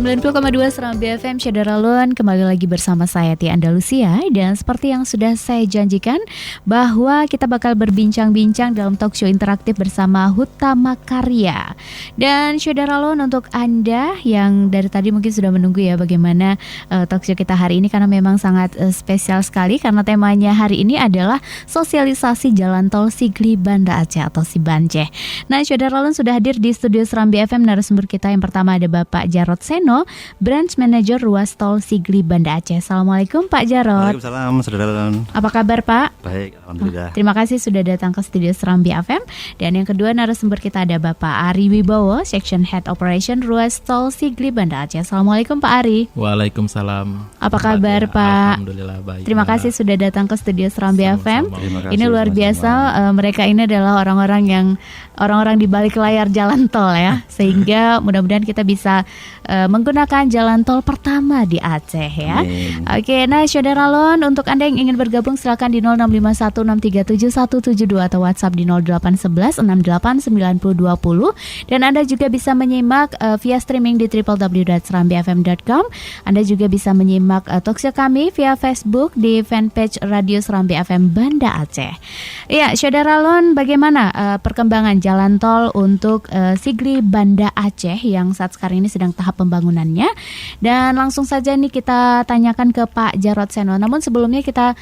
90,2 Serambi FM Syederalun, kembali lagi bersama saya Tia Andalusia. Dan seperti yang sudah saya janjikan, bahwa kita bakal berbincang-bincang dalam talk show interaktif bersama Hutama Karya. Dan Syederalun, untuk Anda yang dari tadi mungkin sudah menunggu ya bagaimana talk show kita hari ini, karena memang sangat spesial sekali, karena temanya hari ini adalah sosialisasi jalan tol Sigli Banda Aceh atau Sibanceh. Nah, Syederalun sudah hadir di studio Serambi FM. Narasumber kita yang pertama ada Bapak Jarod Seno, Branch Manager Ruas Tol Sigli Banda Aceh. Assalamualaikum Pak Jarod. Waalaikumsalam, Saudara. Apa kabar Pak? Baik, alhamdulillah. Terima kasih sudah datang ke studio Serambi FM. Dan yang kedua narasumber kita ada Bapak Ari Wibowo, Section Head Operation Ruas Tol Sigli Banda Aceh. Assalamualaikum Pak Ari. Waalaikumsalam. Apa kabar Pak? Alhamdulillah baik. Terima kasih sudah datang ke studio Serambi FM. Ini luar biasa, mereka ini adalah orang-orang di balik layar jalan tol ya, sehingga mudah-mudahan kita bisa menggunakan jalan tol pertama di Aceh ya. Oke, nah Syederalun, untuk Anda yang ingin bergabung silakan di 0651637172 atau WhatsApp di 0811689020. Dan Anda juga bisa menyimak via streaming di www.serambifm.com. Anda juga bisa menyimak talkshow kami via Facebook di fanpage Radio Serambi FM Banda Aceh. Ya, Syederalun, bagaimana perkembangan jalan tol untuk Sigli Banda Aceh yang saat sekarang ini sedang tahap pembangunannya? Dan langsung saja nih kita tanyakan ke Pak Jarod Seno. Namun sebelumnya kita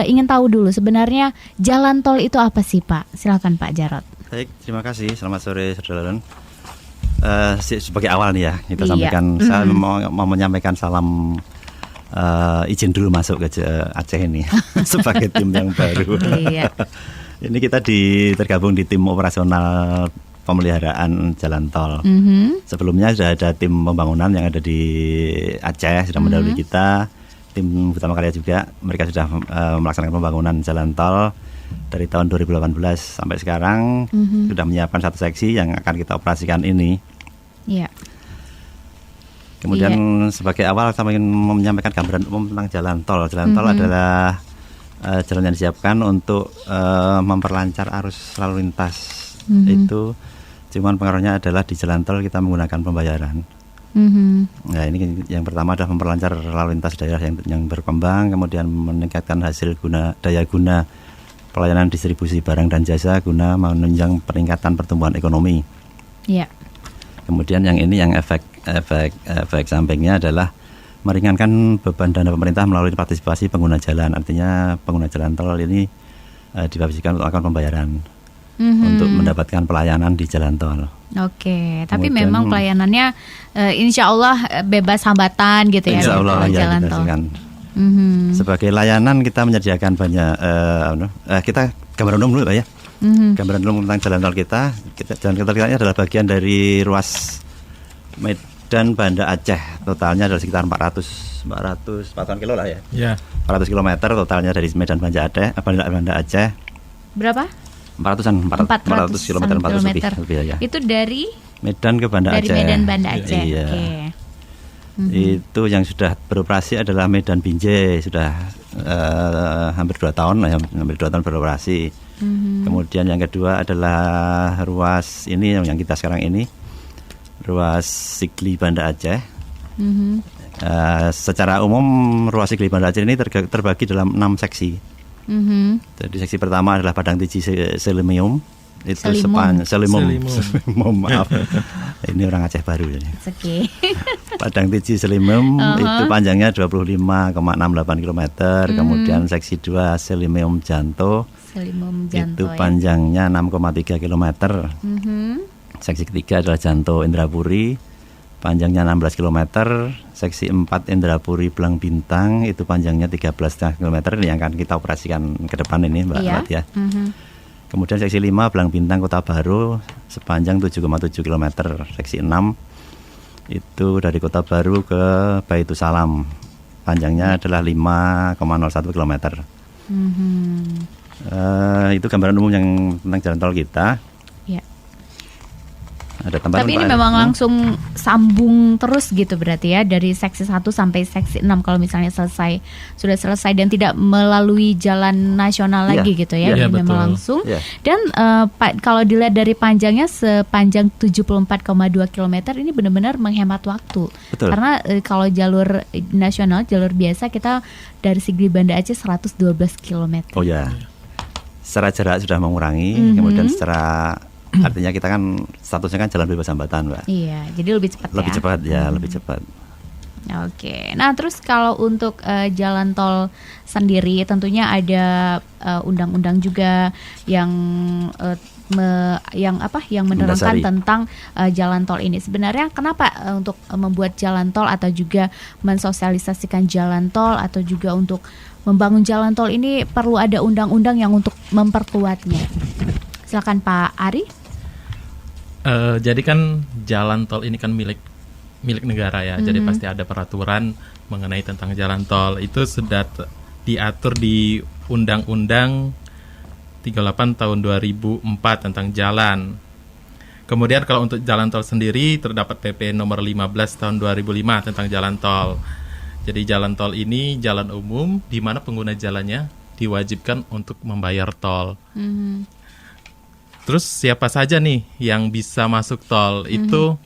ingin tahu dulu sebenarnya jalan tol itu apa sih Pak? Silakan Pak Jarod. Baik, terima kasih. Selamat sore Saudara. Sebagai awal nih ya, kita sampaikan, saya mau menyampaikan salam izin dulu masuk ke Aceh ini sebagai tim yang baru. Ini kita tergabung di tim operasional pemeliharaan jalan tol. Sebelumnya sudah ada tim pembangunan yang ada di Aceh, sudah mendahului kita. Tim Hutama Karya juga, mereka sudah melaksanakan pembangunan jalan tol dari tahun 2018 sampai sekarang. Sudah menyiapkan satu seksi yang akan kita operasikan ini. Kemudian sebagai awal saya ingin menyampaikan gambaran umum tentang jalan tol. Jalan tol adalah jalan yang disiapkan untuk memperlancar arus lalu lintas. Itu cuman pengaruhnya adalah di jalan tol kita menggunakan pembayaran. Nah, ini yang pertama adalah memperlancar lalu lintas daerah yang berkembang, kemudian meningkatkan daya guna pelayanan distribusi barang dan jasa guna menunjang peningkatan pertumbuhan ekonomi. Kemudian yang efek sampingnya adalah meringankan beban dana pemerintah melalui partisipasi pengguna jalan. Artinya pengguna jalan tol ini dipastikan untuk melakukan pembayaran untuk mendapatkan pelayanan di jalan tol. Oke, tapi kemudian, memang pelayanannya insya Allah bebas hambatan gitu ya. Insya Allah ya, jalan tol. Sebagai layanan kita menyediakan banyak. Kita gambaran umum dulu Pak ya. Gambaran umum tentang jalan tol kita. Jalan tol kita ini adalah bagian dari ruas Medan Banda Aceh. Totalnya adalah sekitar 400 kilo lah ya. 400 km totalnya dari Medan Banda Aceh. Berapa? 400 km lebih ya. Itu dari Medan ke Banda Aceh. Dari Medan Banda Aceh. Iya. Itu yang sudah beroperasi adalah Medan Binjai, sudah hampir 2 tahun beroperasi. Kemudian yang kedua adalah ruas ini yang kita sekarang ini, ruas Sigli Banda Aceh. Secara umum ruas Sigli Banda Aceh ini terbagi dalam 6 seksi. Jadi seksi pertama adalah Padang Tiji Selimum. Itu Selimum. Maaf. Ini orang Aceh baru ya. Padang Tiji Selimum itu panjangnya 25,68 km. Kemudian seksi 2 Selimum Janto. Itu panjangnya 6,3 km. Seksi ketiga adalah Janto Indrapuri, panjangnya 16 km. Seksi 4 Indrapuri Belang Bintang, itu panjangnya 13,5 km. Ini yang akan kita operasikan ke depan ini Mbak Rat ya. Kemudian seksi 5 Belang Bintang Kota Baru, sepanjang 7,7 km. Seksi 6 itu dari Kota Baru ke Baitussalam, panjangnya adalah 5,01 km. Itu gambaran umum yang tentang jalan tol kita. Ada tambahan, tapi ini Pak? memang langsung sambung terus gitu berarti ya, dari seksi 1 sampai seksi 6 kalau misalnya sudah selesai dan tidak melalui jalan nasional lagi gitu ya. Iya, Ini memang betul. langsung. Iya. Dan kalau dilihat dari panjangnya sepanjang 74,2 km ini benar-benar menghemat waktu. Betul. Karena kalau jalur nasional, jalur biasa kita dari Sigli Banda Aceh 112 km. Oh ya. Secara jarak sudah mengurangi, kemudian secara artinya kita kan statusnya kan jalan bebas hambatan, Mbak. Iya, jadi lebih cepat Lebih ya. cepat ya, lebih cepat. Oke, nah terus kalau untuk jalan tol sendiri tentunya ada undang-undang juga yang yang menerangkan Mendasari. tentang jalan tol ini. Sebenarnya kenapa untuk membuat jalan tol atau juga mensosialisasikan jalan tol atau juga untuk membangun jalan tol ini perlu ada undang-undang yang untuk memperkuatnya? Silakan Pak Ari. Jadi kan jalan tol ini kan milik negara ya. Jadi pasti ada peraturan mengenai tentang jalan tol. Itu sudah diatur di Undang-Undang 38 tahun 2004 tentang jalan. Kemudian kalau untuk jalan tol sendiri terdapat PP nomor 15 tahun 2005 tentang jalan tol. Jadi jalan tol ini jalan umum di mana pengguna jalannya diwajibkan untuk membayar tol. Terus siapa saja nih yang bisa masuk tol? Itu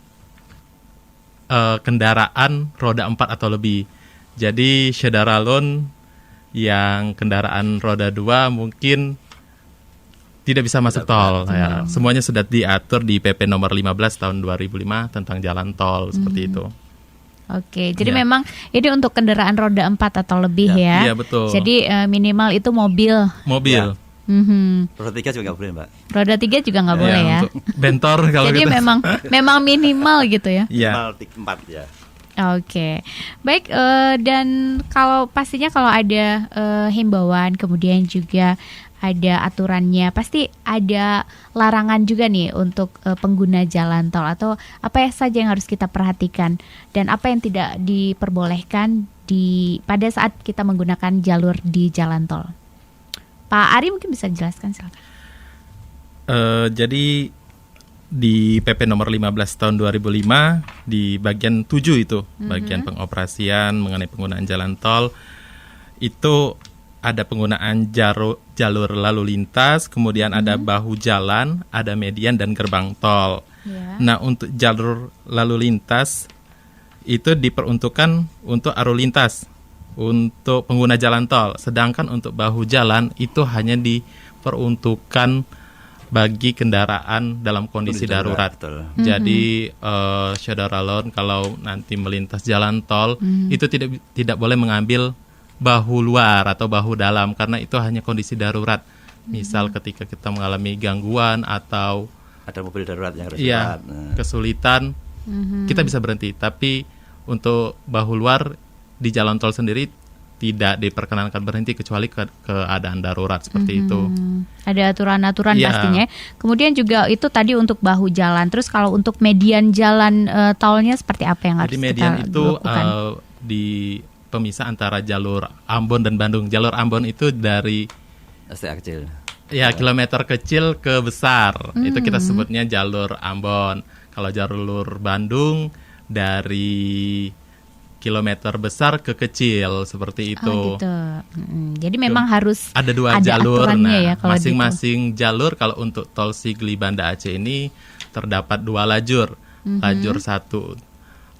kendaraan roda 4 atau lebih. Jadi Syederalun yang kendaraan roda 2 mungkin tidak bisa masuk tol. Ya, semuanya sudah diatur di PP nomor 15 tahun 2005 tentang jalan tol seperti itu. Oke, jadi Ya. memang ini untuk kendaraan roda 4 atau lebih ya. Iya, betul. Jadi minimal itu mobil. Mobil. Roda 3 juga nggak boleh, Mbak. Roda 3 juga nggak boleh ya. Untuk bentor kalau Jadi gitu. memang minimal gitu ya. Iya. Minimal 4 ya. Oke, baik. Dan kalau pastinya kalau ada himbauan, kemudian juga ada aturannya, pasti ada larangan juga nih untuk pengguna jalan tol atau apa saja yang harus kita perhatikan dan apa yang tidak diperbolehkan pada saat kita menggunakan jalur di jalan tol. Pak Ari mungkin bisa jelaskan, silakan. Jadi di PP nomor 15 tahun 2005 di bagian 7 itu, bagian pengoperasian mengenai penggunaan jalan tol itu ada penggunaan jalur lalu lintas, kemudian ada bahu jalan, ada median dan gerbang tol. Ya. Nah, untuk jalur lalu lintas itu diperuntukkan untuk arus lintas untuk pengguna jalan tol, sedangkan untuk bahu jalan itu hanya diperuntukkan bagi kendaraan dalam kondisi darurat. Betul. Jadi Syederalun kalau nanti melintas jalan tol itu tidak boleh mengambil bahu luar atau bahu dalam karena itu hanya kondisi darurat. Misal ketika kita mengalami gangguan atau Ada mobil darurat yang harus iya, lewat. Nah. kesulitan, kita bisa berhenti. Tapi untuk bahu luar di jalan tol sendiri tidak diperkenankan berhenti kecuali keadaan darurat seperti itu. Ada aturan-aturan Iya. pastinya. Kemudian juga itu tadi untuk bahu jalan. Terus kalau untuk median jalan tolnya seperti apa yang harus Jadi median kita itu lakukan? di pemisah antara jalur Ambon dan Bandung. Jalur Ambon itu dari STA kecil. ya kilometer kecil ke besar. Itu kita sebutnya jalur Ambon. Kalau jalur Bandung dari kilometer besar ke kecil seperti itu. Oh gitu. Jadi memang harus Ada dua ada jalur. aturannya Nah, ya kalau masing-masing jalur kalau untuk tol Sigli Banda Aceh ini terdapat 2 lajur. Lajur 1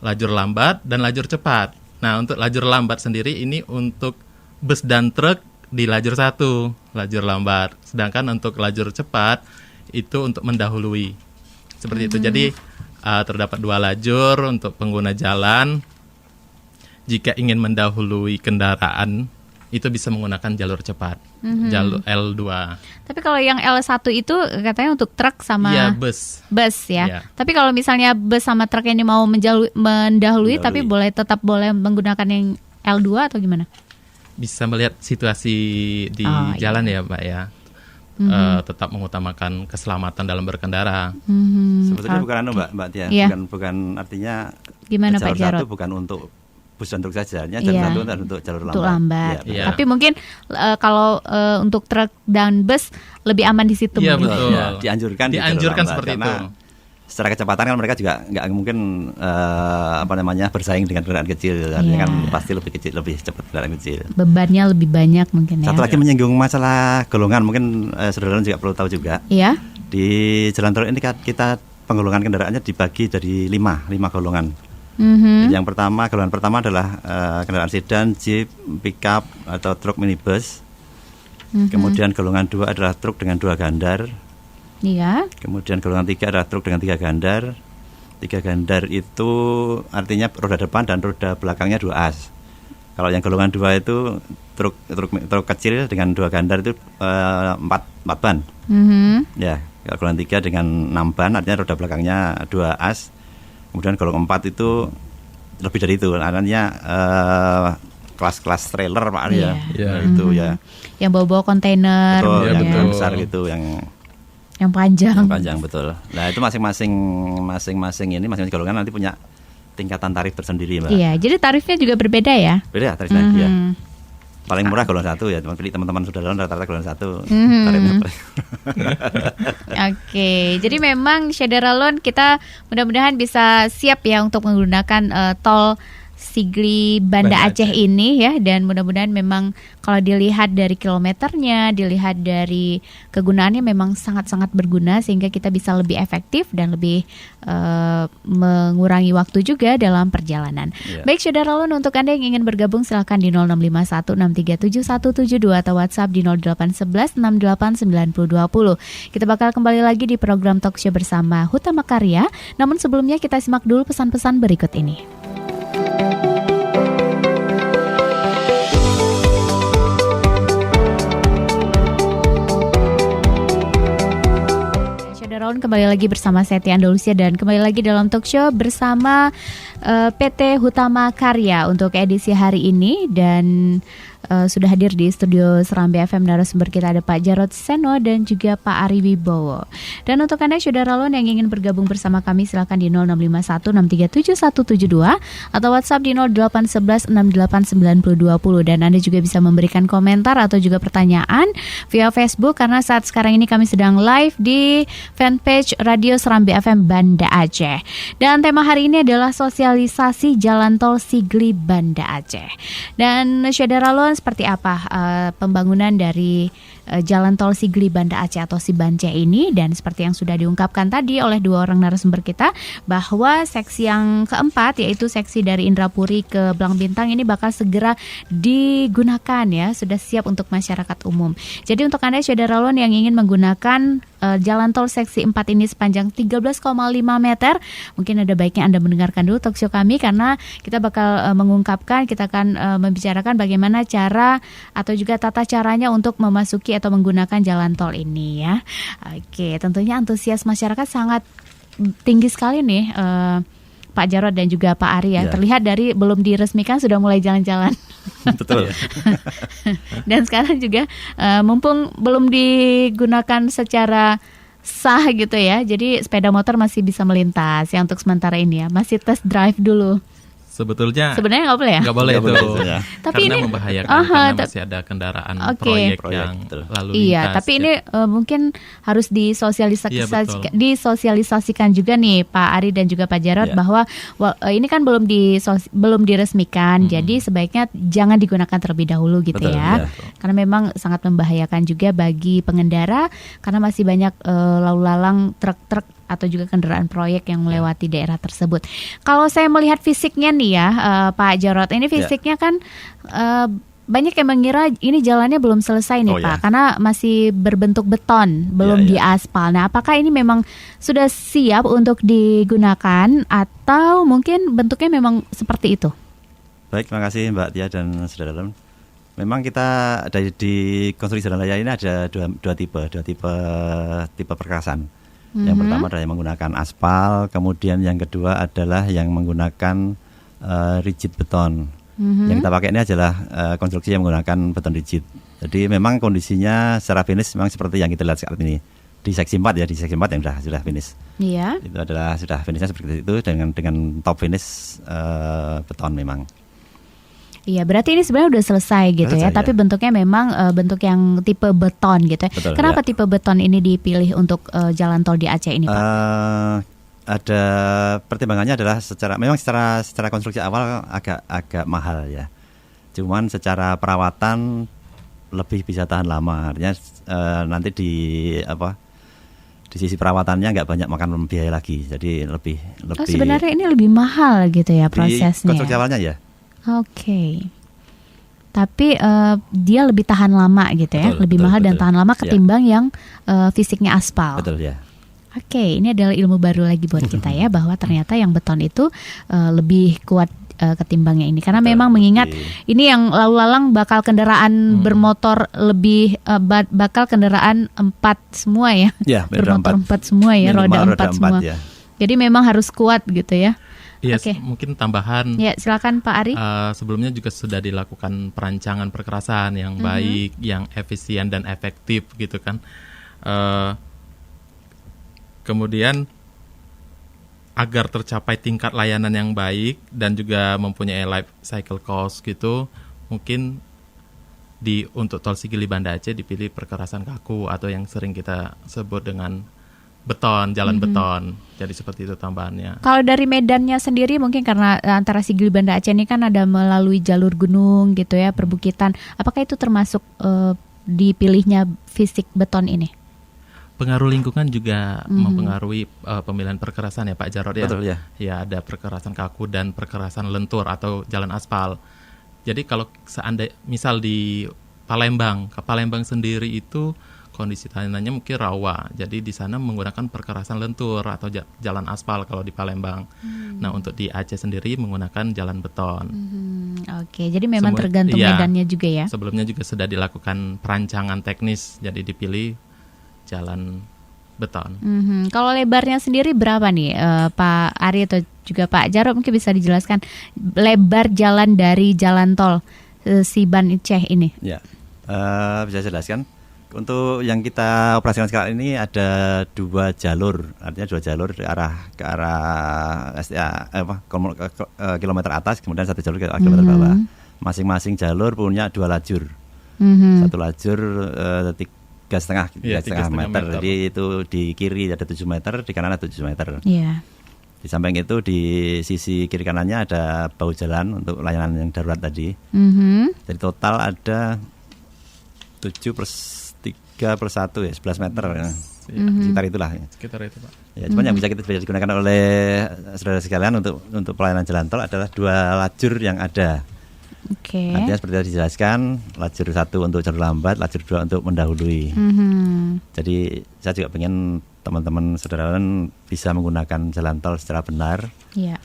lajur lambat dan lajur cepat. Nah, untuk lajur lambat sendiri ini untuk bus dan truk di lajur 1, lajur lambat. Sedangkan untuk lajur cepat itu untuk mendahului. Seperti itu. Jadi terdapat 2 lajur untuk pengguna jalan. Jika ingin mendahului kendaraan itu bisa menggunakan jalur cepat, jalur L2. Tapi kalau yang L1 itu katanya untuk truk sama Iya, bus. ya. Iya. Tapi kalau misalnya bus sama truk ini mau mendahului tapi tetap boleh menggunakan yang L2 atau gimana? Bisa melihat situasi di Oh, jalan ya, Mbak ya. Tetap mengutamakan keselamatan dalam berkendara. Sebetulnya bukan Mbak Tia, Iya. bukan artinya Gimana Pak jalur Jarod? satu bukan untuk bus dan truk saja, jalur satu untuk jalur lambat. Untuk lambat. Iya, Iya. Tapi mungkin kalau untuk truk dan bus lebih aman di situ. Iya, mungkin. betul. Ya, dianjurkan di jalur lambat, seperti karena itu. secara kecepatan kan mereka juga nggak mungkin bersaing dengan kendaraan kecil. Artinya kan pasti lebih kecil, lebih cepat kendaraan kecil. Bebannya lebih banyak mungkin ya. Satu lagi menyinggung masalah golongan, mungkin saudara juga perlu tahu juga. Iya. Di jalan tol ini kita penggolongan kendaraannya dibagi dari 5 golongan. Yang pertama, golongan pertama adalah kendaraan sedan, jeep, pickup atau truk minibus. Kemudian golongan 2 adalah truk dengan 2 gandar. Iya. Kemudian golongan 3 adalah truk dengan 3 gandar. 3 gandar itu artinya roda depan dan roda belakangnya 2 as. Kalau yang golongan 2 itu truk kecil dengan 2 gandar itu 4 ban. Ya, kalau golongan 3 dengan 6 ban artinya roda belakangnya 2 as. Kemudian golongan 4 itu lebih dari itu, artinya kelas-kelas trailer Pak Ari ya. Itu ya. Yang bawa-bawa kontainer, betul, yang besar gitu, yang panjang. Yang panjang, betul. Nah, itu masing-masing golongan nanti punya tingkatan tarif tersendiri, Mbak. Iya, jadi tarifnya juga berbeda ya? Beda tarifnya, ya. Paling murah golongan 1 ya, teman-teman sudah rata-rata golongan 1 tarifnya paling. Oke, jadi memang Syederalun kita mudah-mudahan bisa siap ya untuk menggunakan tol Sigli Banda Aceh ini ya, dan mudah-mudahan memang kalau dilihat dari kilometernya, dilihat dari kegunaannya memang sangat-sangat berguna sehingga kita bisa lebih efektif dan lebih mengurangi waktu juga dalam perjalanan. Baik Syederalun, untuk Anda yang ingin bergabung silakan di 0651637172 atau WhatsApp di 0811689020. Kita bakal kembali lagi di program Talkshow bersama Hutama Karya. Namun sebelumnya kita simak dulu pesan-pesan berikut ini. Syederalun, kembali lagi bersama saya Tia Andalusia dan kembali lagi dalam talk show bersama PT Hutama Karya untuk edisi hari ini, dan sudah hadir di studio Serambi FM narasumber kita ada Pak Jarod Seno dan juga Pak Ari Wibowo. Dan untuk Anda Syederalun yang ingin bergabung bersama kami silakan di 0651637172 atau WhatsApp di 0811689020, dan Anda juga bisa memberikan komentar atau juga pertanyaan via Facebook karena saat sekarang ini kami sedang live di fanpage Radio Serambi FM Banda Aceh. Dan tema hari ini adalah sosialisasi jalan tol Sigli Banda Aceh. Dan Syederalun, seperti apa pembangunan dari jalan tol Sigli Banda Aceh atau Sibanceh ini, dan seperti yang sudah diungkapkan tadi oleh 2 orang narasumber kita bahwa seksi yang keempat yaitu seksi dari Indrapuri ke Blang Bintang ini bakal segera digunakan ya, sudah siap untuk masyarakat umum. Jadi untuk Anda Syederalun yang ingin menggunakan jalan tol seksi 4 ini sepanjang 13,5 meter, mungkin ada baiknya Anda mendengarkan dulu talkshow kami karena kita bakal mengungkapkan, kita akan membicarakan bagaimana cara atau juga tata caranya untuk memasuki atau menggunakan jalan tol ini ya. Oke, tentunya antusias masyarakat sangat tinggi sekali nih Pak Jarod dan juga Pak Ari ya. Terlihat dari belum diresmikan sudah mulai jalan-jalan. Betul. Dan sekarang juga mumpung belum digunakan secara sah gitu ya, jadi sepeda motor masih bisa melintas ya untuk sementara ini ya. Masih test drive dulu. Sebenarnya nggak boleh ya? Nggak boleh itu. Tapi karena ini membahayakan karena masih ada kendaraan proyek yang lalu lintas. Iya, tapi ini mungkin harus disosialisasikan juga nih Pak Ari dan juga Pak Jarod bahwa ini kan belum diresmikan, jadi sebaiknya jangan digunakan terlebih dahulu gitu ya. Karena memang sangat membahayakan juga bagi pengendara karena masih banyak lalu lalang truk-truk atau juga kendaraan proyek yang melewati daerah tersebut. Kalau saya melihat fisiknya nih ya Pak Jarod, ini fisiknya kan banyak yang mengira ini jalannya belum selesai nih Pak, karena masih berbentuk beton, belum diaspal. Nah, apakah ini memang sudah siap untuk digunakan atau mungkin bentuknya memang seperti itu? Baik, terima kasih Mbak Tia dan Saudara. Memang kita di konstruksi jalan raya ini ada dua tipe perkasan. Yang pertama adalah yang menggunakan aspal, kemudian yang kedua adalah yang menggunakan rigid beton. Yang kita pakai ini adalah konstruksi yang menggunakan beton rigid. Jadi memang kondisinya secara finish memang seperti yang kita lihat saat ini. Di seksi 4 ya, di seksi 4 yang sudah finish. Iya. Itu adalah sudah finishnya seperti itu dengan top finish beton memang. Iya, berarti ini sebenarnya udah selesai gitu ya, tapi bentuknya memang bentuk yang tipe beton gitu ya. Betul, kenapa tipe beton ini dipilih untuk jalan tol di Aceh ini Pak? ada pertimbangannya adalah memang secara konstruksi awal agak mahal ya. Cuman secara perawatan lebih bisa tahan lama. Artinya nanti di sisi perawatannya nggak banyak makan biaya lagi. Jadi lebih sebenarnya ini lebih mahal gitu ya prosesnya. Di konstruksi awalnya ya. Oke. Tapi dia lebih tahan lama gitu ya. Lebih mahal dan tahan lama ketimbang yang fisiknya aspal. Betul ya. Oke, ini adalah ilmu baru lagi buat kita ya, bahwa ternyata yang beton itu lebih kuat ketimbangnya ini. Karena memang mengingat ini yang lalu lalang bakal kendaraan bermotor lebih bakal kendaraan 4 semua ya. Bermotor 4 semua ya, roda 4 semua. Ya. Jadi memang harus kuat gitu ya. Iya, mungkin tambahan. Ya, silakan Pak Ari. Sebelumnya juga sudah dilakukan perancangan perkerasan yang baik, yang efisien dan efektif gitu kan. Kemudian agar tercapai tingkat layanan yang baik dan juga mempunyai life cycle cost gitu, mungkin untuk tol Sigli Banda Aceh dipilih perkerasan kaku atau yang sering kita sebut dengan beton, jalan beton. Jadi seperti itu tambahannya. Kalau dari medannya sendiri mungkin karena antara Sigli Banda Aceh ini kan ada melalui jalur gunung gitu ya, perbukitan. Apakah itu termasuk dipilihnya fisik beton ini? Pengaruh lingkungan juga mempengaruhi pemilihan perkerasan ya Pak Jarod ya. Betul ya. Ya, ada perkerasan kaku dan perkerasan lentur atau jalan aspal. Jadi kalau seandainya misal di Palembang, ke Palembang sendiri itu kondisi tanahnya mungkin rawa. Jadi di sana menggunakan perkerasan lentur atau jalan aspal kalau di Palembang. Nah, untuk di Aceh sendiri menggunakan jalan beton. Oke, jadi memang tergantung medannya juga ya. Sebelumnya juga sudah dilakukan perancangan teknis, jadi dipilih jalan beton. Kalau lebarnya sendiri berapa nih Pak Ari atau juga Pak Jarod, mungkin bisa dijelaskan lebar jalan dari jalan tol Siban Aceh ini? Ya, bisa jelaskan. Untuk yang kita operasikan sekarang ini ada 2 jalur, artinya 2 jalur ke arah kilometer atas, kemudian 1 jalur ke kilometer bawah. Masing-masing jalur punya 2 lajur. 1 lajur 3,5 meter. Jadi itu di kiri ada 7 meter, di kanan ada 7 meter. Yeah. Di samping itu di sisi kiri kanannya ada bahu jalan untuk layanan yang darurat tadi. Jadi total ada 7/3/1 ya, 11 meter ya. Sekitar itulah. Sekitar itu Pak. Ya, cuman yang bisa digunakan oleh saudara sekalian untuk pelayanan jalan tol adalah 2 lajur yang ada. Artinya seperti yang dijelaskan, lajur 1 untuk jalur lambat, lajur 2 untuk mendahului. Jadi saya juga pengen teman-teman saudara bisa menggunakan jalan tol secara benar. Iya.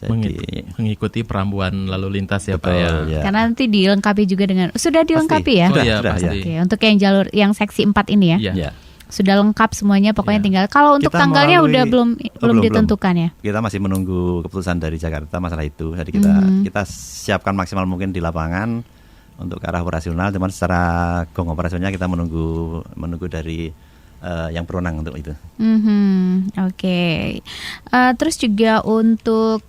Jadi mengikuti perambuan lalu lintas ya Pak ya. Karena nanti dilengkapi juga dengan sudah dilengkapi ya. Sudah, pasti. Untuk yang jalur yang seksi 4 ini ya. Iya. Sudah lengkap semuanya, pokoknya tinggal. Kalau untuk tanggalnya udah belum ditentukan ya. Kita masih menunggu keputusan dari Jakarta masalah itu. Jadi kita siapkan maksimal mungkin di lapangan untuk ke arah operasional. Cuman secara gong operasionalnya kita menunggu dari yang berwenang untuk itu. Terus juga untuk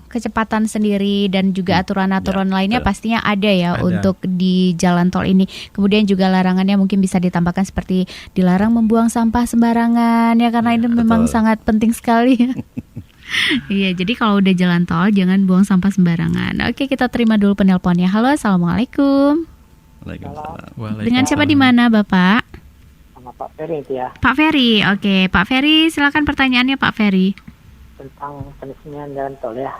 kecepatan sendiri dan juga aturan-aturan lainnya pastinya ada ya untuk di jalan tol ini. Kemudian juga larangannya mungkin bisa ditambahkan seperti dilarang membuang sampah sembarangan ya, karena ini memang sangat penting sekali ya. Iya, jadi kalau udah jalan tol jangan buang sampah sembarangan. Oke, kita terima dulu penelponnya. Halo, assalamualaikum. Waalaikumsalam. Dengan siapa di mana Bapak? Sama Pak Ferry itu ya. Pak Ferry, oke. Pak Ferry, silakan pertanyaannya Pak Ferry. Tentang peresmian jalan tol ya.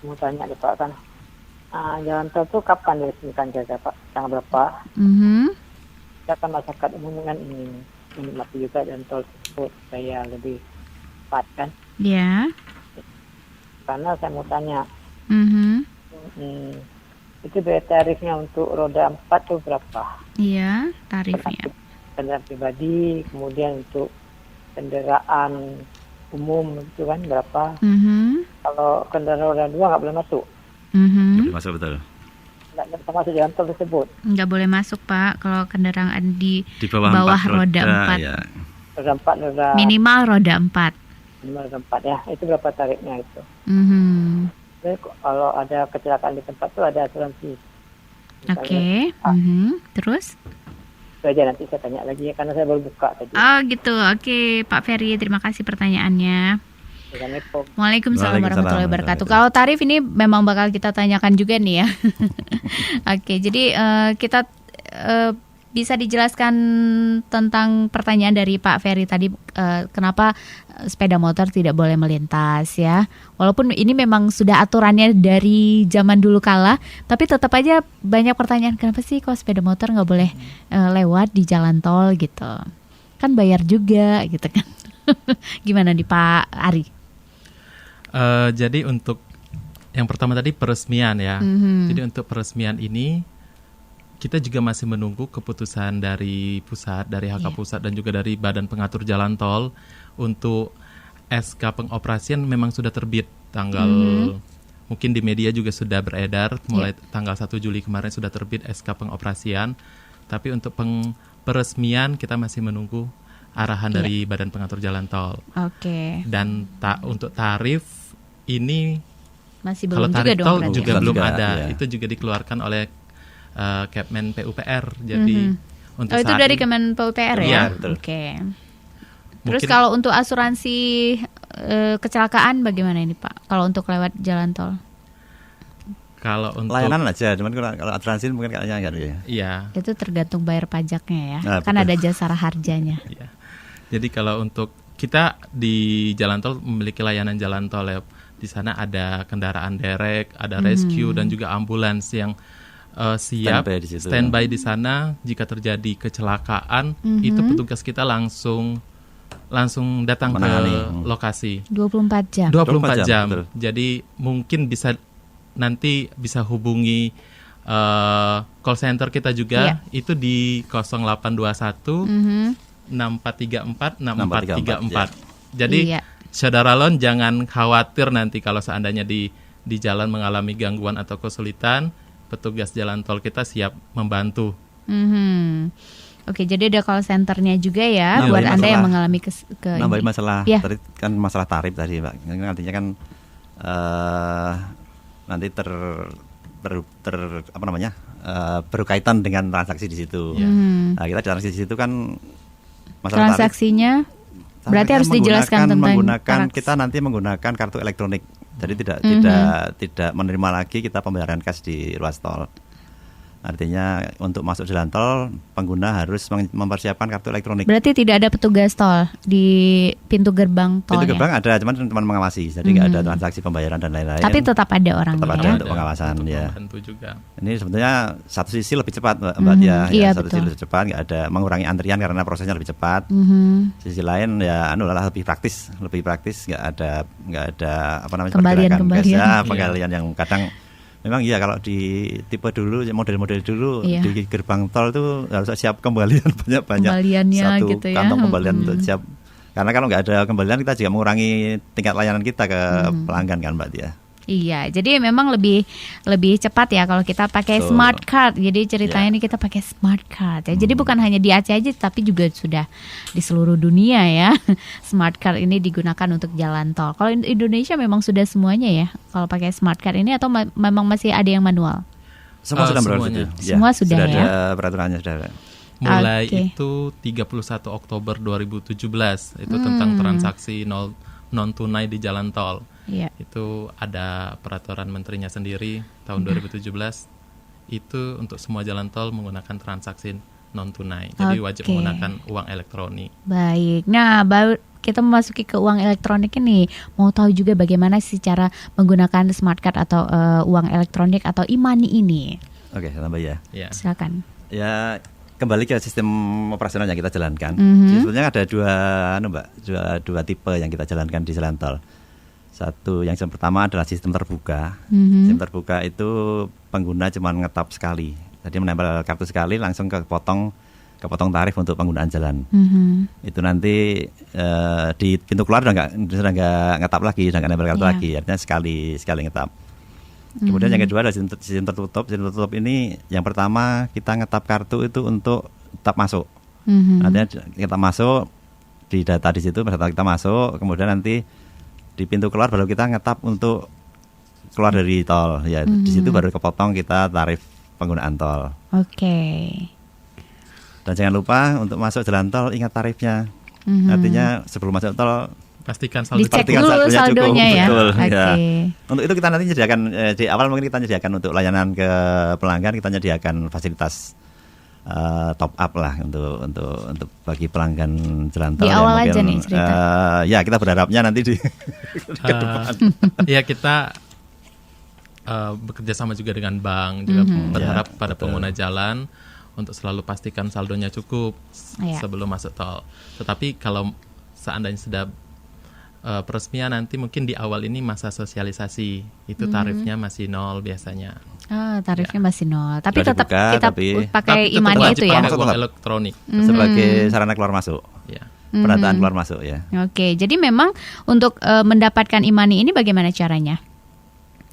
Mau tanya deh Pak, kan jalan tol itu kapan diresmikan kira-kira Pak? Tanggal berapa? Kita kan masyarakat umum kan ingin menikmati juga jalan tol tersebut supaya lebih cepat kan? Iya. Karena saya mau tanya, itu biaya tarifnya untuk roda 4 itu berapa? Iya, tarifnya. Kendaraan pribadi, kemudian untuk kendaraan umum itu kan berapa? Kalau kendaraan roda 2 nggak boleh masuk. Boleh masuk, betul. Nggak masuk jalan tol tersebut. Nggak boleh masuk Pak kalau kendaraan di bawah roda 4. Ya. Roda 4, minimal roda 4. Minimal roda 4 ya. Itu berapa tarifnya itu? Jadi kalau ada kecelakaan di tempat itu ada asuransi. Oke. Terus? Itu aja, nanti saya tanya lagi ya, karena saya baru buka tadi. Oh gitu, oke Pak Ferry, terima kasih pertanyaannya. Waalaikumsalam warahmatullahi wabarakatuh. Kalau tarif ini memang bakal kita tanyakan juga nih ya. Oke, jadi kita bisa dijelaskan tentang pertanyaan dari Pak Ferry tadi, kenapa sepeda motor tidak boleh melintas ya. Walaupun ini memang sudah aturannya dari zaman dulu kala, tapi tetap aja banyak pertanyaan, kenapa sih kok sepeda motor nggak boleh lewat di jalan tol gitu. Kan bayar juga gitu kan. Gimana nih Pak Ari? Jadi untuk yang pertama tadi peresmian ya. Jadi untuk peresmian ini kita juga masih menunggu keputusan dari pusat, dari HK Pusat dan juga dari Badan Pengatur Jalan Tol. Untuk SK pengoperasian memang sudah terbit tanggal, mungkin di media juga sudah beredar, mulai tanggal 1 Juli kemarin sudah terbit SK pengoperasian. Tapi untuk peresmian kita masih menunggu arahan dari Badan Pengatur Jalan Tol. Dan untuk tarif ini masih kalau belum tarif juga tol dong, juga belum ada. Itu juga dikeluarkan oleh Kepmen PUPR. Jadi untuk itu dari Kemen PUPR ya? Oke. Terus kalau untuk asuransi kecelakaan bagaimana ini Pak? Kalau untuk lewat jalan tol? Kalau untuk layanan aja, cuman kalau asuransi mungkin kayaknya enggak ya. Iya. Itu tergantung bayar pajaknya ya. Kan betul. Ada jasa harjanya. Iya. Jadi kalau untuk kita di jalan tol memiliki layanan jalan tol ya. Di sana ada kendaraan derek, ada rescue dan juga ambulans yang siap standby di sana. Jika terjadi kecelakaan, itu petugas kita langsung datang ke lokasi. 24 jam. 24 jam. Jadi mungkin nanti bisa hubungi call center kita juga, itu di 0821 6434 6434. Jadi Saudara Lon jangan khawatir nanti kalau seandainya di jalan mengalami gangguan atau kesulitan, petugas jalan tol kita siap membantu. Oke, jadi ada call centernya juga ya buat Anda yang mengalami nambahin masalah tadi kan masalah tarif tadi Pak. Artinya kan nanti berkaitan dengan transaksi di situ. Nah, kita transaksi di situ kan masalah transaksinya tarif, berarti harus dijelaskan tentang kita nanti menggunakan kartu elektronik. Jadi tidak menerima lagi kita pembayaran cash di ruas tol. Artinya untuk masuk jalan tol pengguna harus mempersiapkan kartu elektronik. Berarti tidak ada petugas tol di pintu gerbang tol. Pintu gerbang ada, cuman mengawasi. Jadi nggak ada transaksi pembayaran dan lain-lain. Tapi tetap ada orangnya. Tetap ada untuk pengawasan ya. Juga. Ini sebetulnya satu sisi lebih cepat Mbak Tia. Iya, satu sisi lebih cepat, nggak ada mengurangi antrian karena prosesnya lebih cepat. Sisi lain ya lebih praktis, nggak ada penggalian yang kadang. Memang iya kalau di tipe dulu, model-model dulu di gerbang tol itu harus siap kembalian banyak-banyak satu gitu kantong kembalian untuk siap. Karena kalau nggak ada kembalian kita juga mengurangi tingkat layanan kita ke pelanggan kan Mbak Tia. Iya, jadi memang lebih cepat ya kalau kita pakai smart card. Jadi ceritanya ini kita pakai smart card ya. Jadi bukan hanya di Aceh aja, tapi juga sudah di seluruh dunia ya. Smart card ini digunakan untuk jalan tol. Kalau Indonesia memang sudah semuanya ya. Kalau pakai smart card ini atau memang masih ada yang manual? Semua sudah berlaku. Semua sudah ya. Ada peraturannya sudah. Mulai itu 31 Oktober 2017 itu tentang transaksi non tunai di jalan tol. Itu ada peraturan menterinya sendiri tahun 2017. Itu untuk semua jalan tol menggunakan transaksi non tunai. Jadi wajib menggunakan uang elektronik. Baik. Nah, baru kita memasuki ke uang elektronik ini. Mau tahu juga bagaimana sih cara menggunakan smart card atau uang elektronik atau e-money ini? Oke, tambah ya. Silakan. Ya, kembali ke sistem operasional yang kita jalankan. Sebetulnya ada dua tipe yang kita jalankan di jalan tol. Satu, yang pertama adalah sistem terbuka. Sistem terbuka itu pengguna cuma ngetap sekali. Jadi menempel kartu sekali langsung kepotong tarif untuk penggunaan jalan. Itu nanti di pintu keluar sudah nggak ngetap lagi, sudah nggak nempel kartu lagi. Artinya sekali ngetap. Kemudian yang kedua adalah sistem tertutup. Sistem tertutup ini yang pertama kita ngetap kartu itu untuk tetap masuk. Artinya kita masuk di data di situ, data kita masuk, kemudian nanti di pintu keluar baru kita ngetap untuk keluar dari tol. Ya, di situ baru kepotong kita tarif penggunaan tol. Oke. Dan jangan lupa untuk masuk jalan tol ingat tarifnya. Artinya sebelum masuk tol pastikan dicek dulu saldonya ya. Betul, okay. Ya. Untuk itu kita nanti menyediakan di awal mungkin kita menyediakan untuk layanan ke pelanggan, kita menyediakan fasilitas top up lah untuk bagi pelanggan jalan tol. Di awal aja nih cerita. Ya kita berharapnya nanti di ke depan. Ya kita bekerja sama juga dengan bank, juga berharap pada pengguna jalan untuk selalu pastikan saldonya cukup sebelum masuk tol. Tetapi kalau seandainya sudah peresmian nanti mungkin di awal ini masa sosialisasi itu tarifnya masih 0 biasanya. Tarifnya masih 0. Tapi tetap dibuka, kita pakai e-money itu ya. Uang elektronik sebagai sarana keluar masuk. Ya. Pendataan keluar masuk ya. Oke, jadi memang untuk mendapatkan e-money ini bagaimana caranya?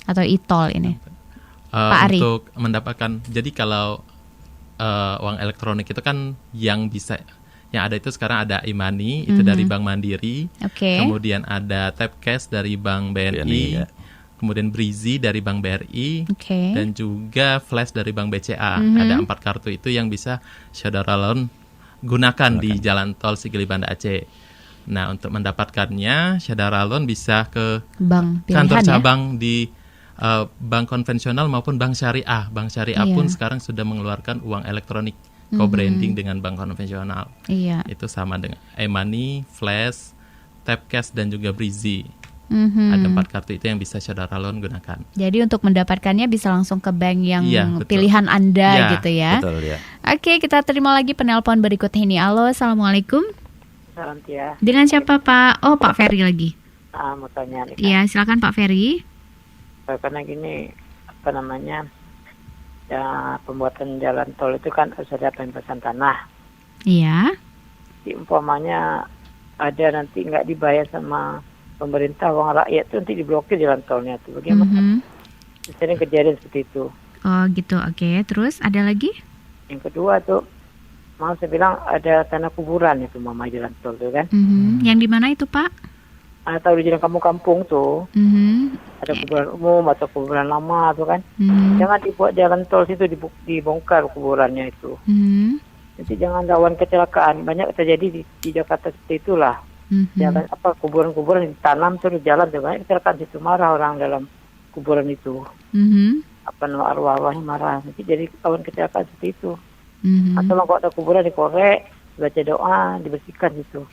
Atau e-tol ini? Pak Ari. Untuk mendapatkan, jadi kalau uang elektronik itu kan yang ada itu sekarang ada e-money itu dari Bank Mandiri, kemudian ada tap cash dari Bank BNI, kemudian Brizi dari Bank BRI, dan juga Flash dari Bank BCA. Ada 4 kartu itu yang bisa Saudara Lon gunakan di Jalan Tol Sigli Banda Aceh. Nah, untuk mendapatkannya Saudara Lon bisa ke kantor cabang di bank konvensional maupun bank syariah. Bank syariah pun sekarang sudah mengeluarkan uang elektronik co-branding dengan bank konvensional. Itu sama dengan e-money, Flash, tap cash dan juga Brizi. Ada 4 kartu itu yang bisa Saudara Lon gunakan. Jadi untuk mendapatkannya bisa langsung ke bank yang pilihan Anda gitu ya. Betul, ya. Oke, kita terima lagi penelpon berikut ini. Halo, Assalamualaikum. Salam Tia. Dengan siapa Pak? Oh, Pak Ferry lagi. Mau tanya nih. Iya, silakan Pak Ferry. Karena gini, ya pembuatan jalan tol itu kan harus ada pembebasan tanah. Iya. Jadi, umpamanya ada nanti nggak dibayar sama pemerintah, uang rakyat itu nanti diblokir jalan tolnya itu. Bagaimana? Sering kejadian seperti itu. Oh gitu, oke. Terus ada lagi? Yang kedua tuh, mau saya bilang ada tanah kuburan itu mama jalan tol tuh kan. Yang di mana itu Pak? Atau di jalan kampung-kampung tuh. Ada kuburan umum atau kuburan lama tuh kan. Jangan dibuat jalan tol situ dibongkar kuburannya itu. Nanti jangan rawan kecelakaan. Banyak terjadi di Jakarta seperti itulah. Jalan kuburan-kuburan ditanam terus jalan tuh banyak kecelakaan situ, marah orang dalam kuburan itu. Arwah-arwahnya marah. Nanti jadi rawan kecelakaan seperti itu. Atau kalau ada kuburan dikorek, baca doa, dibersihkan gitu.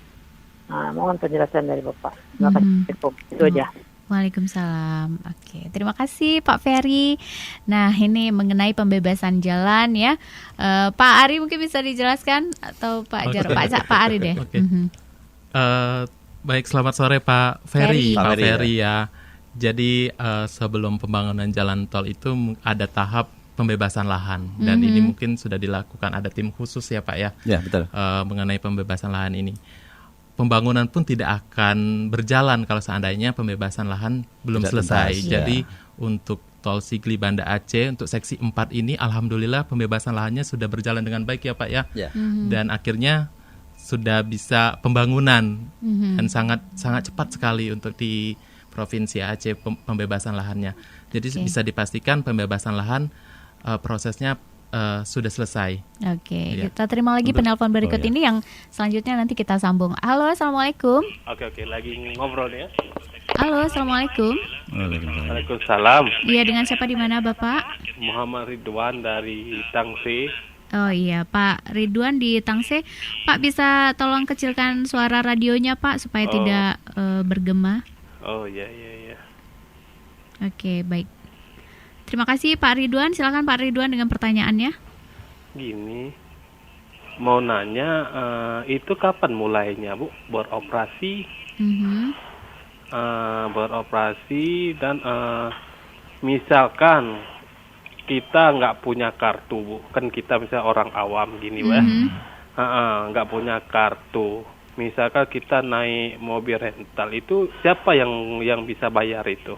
Nah, mohon penjelasan dari Bapak. Terima kasih. Itu aja. Waalaikumsalam. Oke, terima kasih Pak Ferry. Nah, ini mengenai pembebasan jalan ya. Pak Ari mungkin bisa dijelaskan atau Pak Jarod? Pak Ari deh. Baik, selamat sore Pak Ferry. Pak Ferry ya. Jadi sebelum pembangunan jalan tol itu ada tahap pembebasan lahan dan ini mungkin sudah dilakukan, ada tim khusus ya Pak ya. Ya, betul. Mengenai pembebasan lahan ini. Pembangunan pun tidak akan berjalan kalau seandainya pembebasan lahan belum selesai. Jadi untuk Tol Sigli Banda Aceh untuk seksi 4 ini alhamdulillah pembebasan lahannya sudah berjalan dengan baik ya Pak ya. Dan akhirnya sudah bisa pembangunan dan sangat cepat sekali untuk di Provinsi Aceh pembebasan lahannya. Jadi bisa dipastikan pembebasan lahan prosesnya sudah selesai. Kita terima lagi penelpon berikut ini yang selanjutnya nanti kita sambung. Halo, Assalamualaikum. Oke, lagi ngobrol ya. Halo, Assalamualaikum. Waalaikumsalam. Iya, dengan siapa di mana Bapak? Muhammad Ridwan dari Tangse. Oh iya, Pak Ridwan di Tangse. Pak bisa tolong kecilkan suara radionya Pak supaya tidak bergema. Oh iya. Oke, baik. Terima kasih Pak Ridwan. Silakan Pak Ridwan dengan pertanyaannya. Gini, mau nanya itu kapan mulainya Bu beroperasi? Beroperasi dan misalkan kita nggak punya kartu Bu, kan kita misalnya orang awam gini Bu, nggak punya kartu. Misalkan kita naik mobil rental itu siapa yang bisa bayar itu?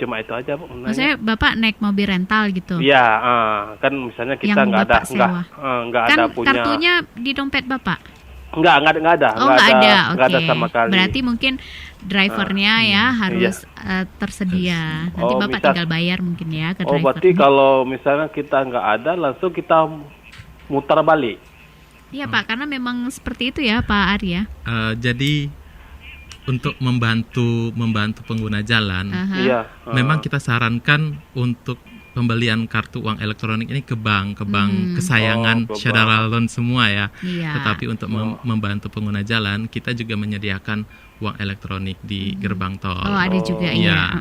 Cuma itu aja Bu. Maksudnya Bapak naik mobil rental gitu? Iya, kan misalnya kita nggak ada kan punya. Kartunya di dompet Bapak? Nggak ada. Nggak ada sama kali. Berarti mungkin drivernya harus tersedia. Nanti Bapak tinggal bayar mungkin ya ke drivernya. Berarti kalau misalnya kita nggak ada, langsung kita mutar balik. Iya Pak, karena memang seperti itu ya Pak Arya. Jadi untuk membantu pengguna jalan, memang kita sarankan untuk pembelian kartu uang elektronik ini ke bank kesayangan Syedara Loan semua ya. Tetapi untuk membantu pengguna jalan, kita juga menyediakan uang elektronik di gerbang tol. Oh, ada juga ya.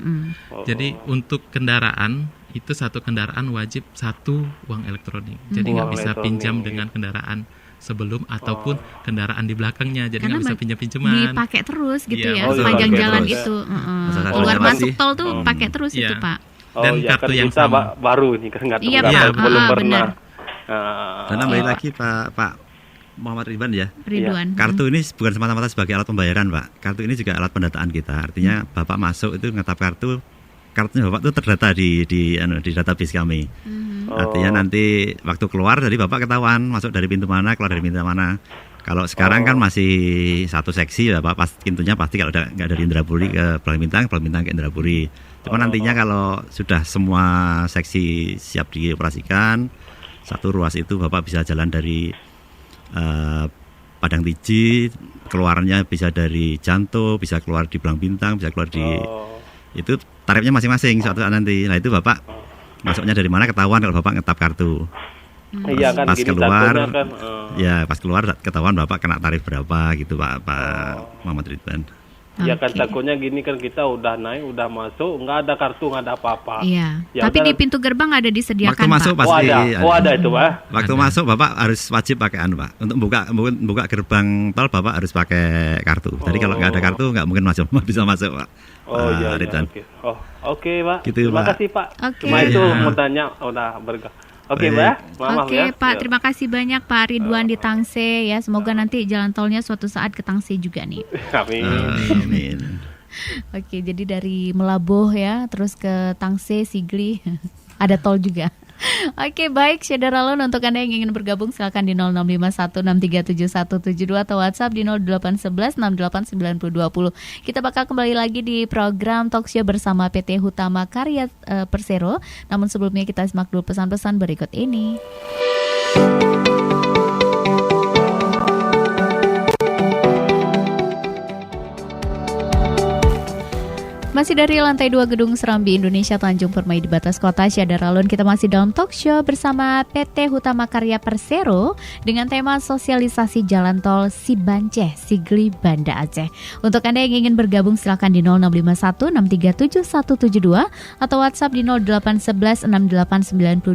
Jadi untuk kendaraan itu satu kendaraan wajib satu uang elektronik. Jadi nggak bisa pinjam dengan kendaraan sebelum ataupun kendaraan di belakangnya, jadi nggak bisa pinjam-pinjaman. Dipakai terus gitu ya sepanjang jalan terus. Itu. Keluar masuk tol tuh pakai terus itu Pak. Dan kartu yang sama baru ini kan nggak belum pernah. Dan kembali lagi Pak Muhammad Ridwan ya. Ridwan. Kartu ini bukan semata-mata sebagai alat pembayaran Pak. Kartu ini juga alat pendataan kita. Artinya Bapak masuk itu ngetap kartunya Bapak itu terdata di database kami. Artinya nanti waktu keluar jadi Bapak ketahuan masuk dari pintu mana, keluar dari pintu mana. Kalau sekarang kan masih satu seksi ya Pak, pintunya pasti kalau nggak dari Indrapuri ke Pulau Bintang ke Indrapuri. Cuma nantinya kalau sudah semua seksi siap dioperasikan, satu ruas itu Bapak bisa jalan dari Padang Tiji, keluarnya bisa dari Janto, bisa keluar di Pulau Bintang, bisa keluar di itu tarifnya masing-masing suatu saat nanti. Nah itu Bapak masuknya dari mana ketahuan kalau Bapak ngetap kartu. Pas keluar kan, pas keluar ketahuan Bapak kena tarif berapa gitu Pak Muhammad Ridwan. Ya kan takutnya gini kan kita udah naik, udah masuk, nggak ada kartu, nggak ada apa-apa. Iya. Tapi di pintu gerbang ada disediakan waktu masuk Pak. Pasti ada itu Pak. Waktu masuk Bapak harus wajib pakai Pak. Untuk buka gerbang tol Bapak harus pakai kartu. Jadi kalau nggak ada kartu nggak mungkin bisa masuk Pak. Ridwan. Oke Pak. Gitu, Terima kasih Pak. Okay. Cuma itu mau tanya udah bergabung. Oke Mbak, Oke Pak, terima kasih banyak Pak Ridwan di Tangse ya. Semoga nanti jalan tolnya suatu saat ke Tangse juga nih. Amin. Oke, jadi dari Melabuh ya, terus ke Tangse, Sigli, ada tol juga. Oke, baik Syedara Loan, untuk Anda yang ingin bergabung silakan di 0651637172 atau WhatsApp di 0811689020. Kita bakal kembali lagi di program Talkshow bersama PT Hutama Karya Persero. Namun sebelumnya kita simak dulu pesan-pesan berikut ini. Masih dari lantai 2 Gedung Serambi Indonesia Tanjung Permai di batas kota Syedara Loan, kita masih dalam talk show bersama PT Hutama Karya Persero dengan tema sosialisasi jalan tol Sibanceh, Sigli, Banda Aceh. Untuk Anda yang ingin bergabung silakan di 0651637172 atau WhatsApp di 0811689020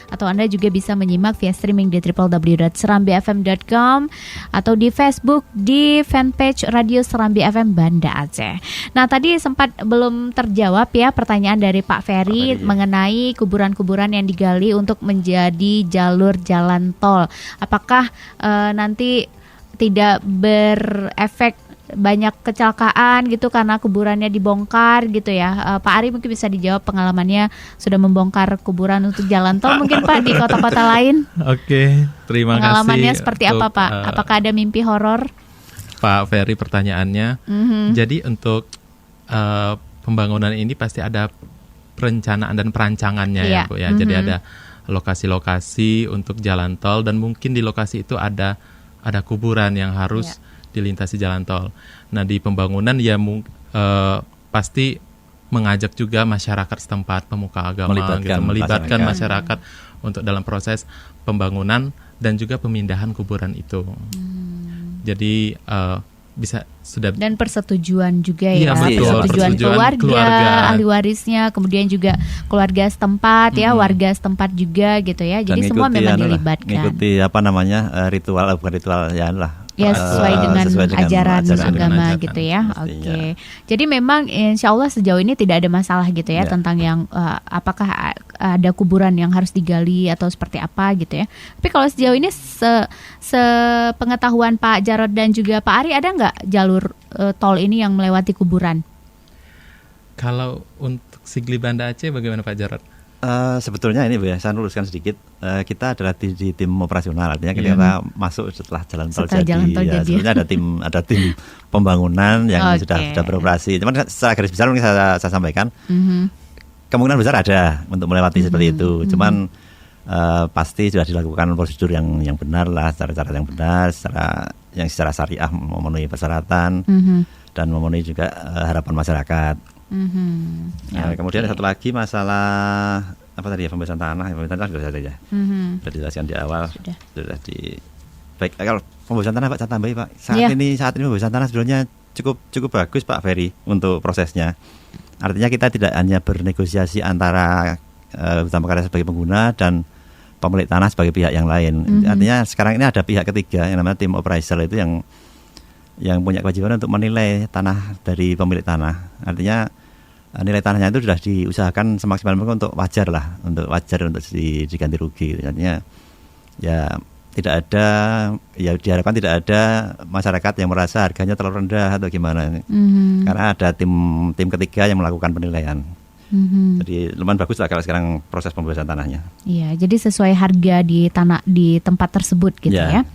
atau Anda juga bisa menyimak via streaming di www.serambifm.com atau di Facebook di fanpage Radio Serambi FM Banda Aceh. Nah, tadi sempat belum terjawab ya pertanyaan dari Pak Ferry mengenai kuburan-kuburan yang digali untuk menjadi jalur jalan tol. Apakah nanti tidak berefek banyak kecelakaan gitu karena kuburannya dibongkar gitu ya? Pak Ari mungkin bisa dijawab, pengalamannya sudah membongkar kuburan untuk jalan tol mungkin Pak di kota-kota lain. Oke, terima kasih. Pengalamannya seperti apa Pak? Apakah ada mimpi horor? Pak Ferry pertanyaannya. Jadi untuk pembangunan ini pasti ada perencanaan dan perancangannya ya Bu ya. Jadi ada lokasi-lokasi untuk jalan tol dan mungkin di lokasi itu ada kuburan yang harus dilintasi jalan tol. Nah di pembangunan ya pasti mengajak juga masyarakat setempat, pemuka agama, melibatkan masyarakat untuk dalam proses pembangunan dan juga pemindahan kuburan itu. Jadi bisa sudah dan persetujuan juga ya, persetujuan keluarga, ahli warisnya, kemudian juga keluarga setempat ya, warga setempat juga gitu ya. Jadi dan semua memang dilibatkan. Mengikuti ritual, bukan ritual ya lah. Ya sesuai dengan ajaran agama gitu ya. Oke. Jadi memang insya Allah sejauh ini tidak ada masalah gitu ya tentang yang apakah ada kuburan yang harus digali atau seperti apa gitu ya. Tapi kalau sejauh ini sepengetahuan Pak Jarod dan juga Pak Ari, ada nggak jalur tol ini yang melewati kuburan? Kalau untuk Sigli Banda Aceh bagaimana Pak Jarod? Sebetulnya ini Bu ya, saya luruskan sedikit. Kita adalah di tim operasional, artinya kita masuk setelah jalan tol jadi. Sebenarnya ada tim pembangunan yang sudah beroperasi. Cuman secara garis besar mungkin saya sampaikan. Kemungkinan besar ada untuk melewati seperti itu. Cuman pasti sudah dilakukan prosedur yang benar lah, cara-cara yang benar, secara syariah memenuhi persyaratan dan memenuhi juga harapan masyarakat. Kemudian satu lagi masalah apa tadi ya, pembebasan tanah sudah saja ya. Sudah dijelaskan di awal, sudah di. Baik, kalau pembebasan tanah Pak, saya tambahi Pak. Saat ini pembebasan tanah sebenarnya cukup bagus Pak Ferry untuk prosesnya. Artinya kita tidak hanya bernegosiasi antara Hutama Karya sebagai pengguna dan pemilik tanah sebagai pihak yang lain. Artinya sekarang ini ada pihak ketiga yang namanya tim appraisal itu yang punya kewajiban untuk menilai tanah dari pemilik tanah. Artinya nilai tanahnya itu sudah diusahakan semaksimal mungkin untuk wajar untuk diganti rugi. Artinya ya tidak ada, ya diharapkan tidak ada masyarakat yang merasa harganya terlalu rendah atau gimana. Karena ada tim ketiga yang melakukan penilaian. Jadi lumayan bagus lah kalau sekarang proses pembebasan tanahnya. Iya, jadi sesuai harga di tempat tersebut gitu ya.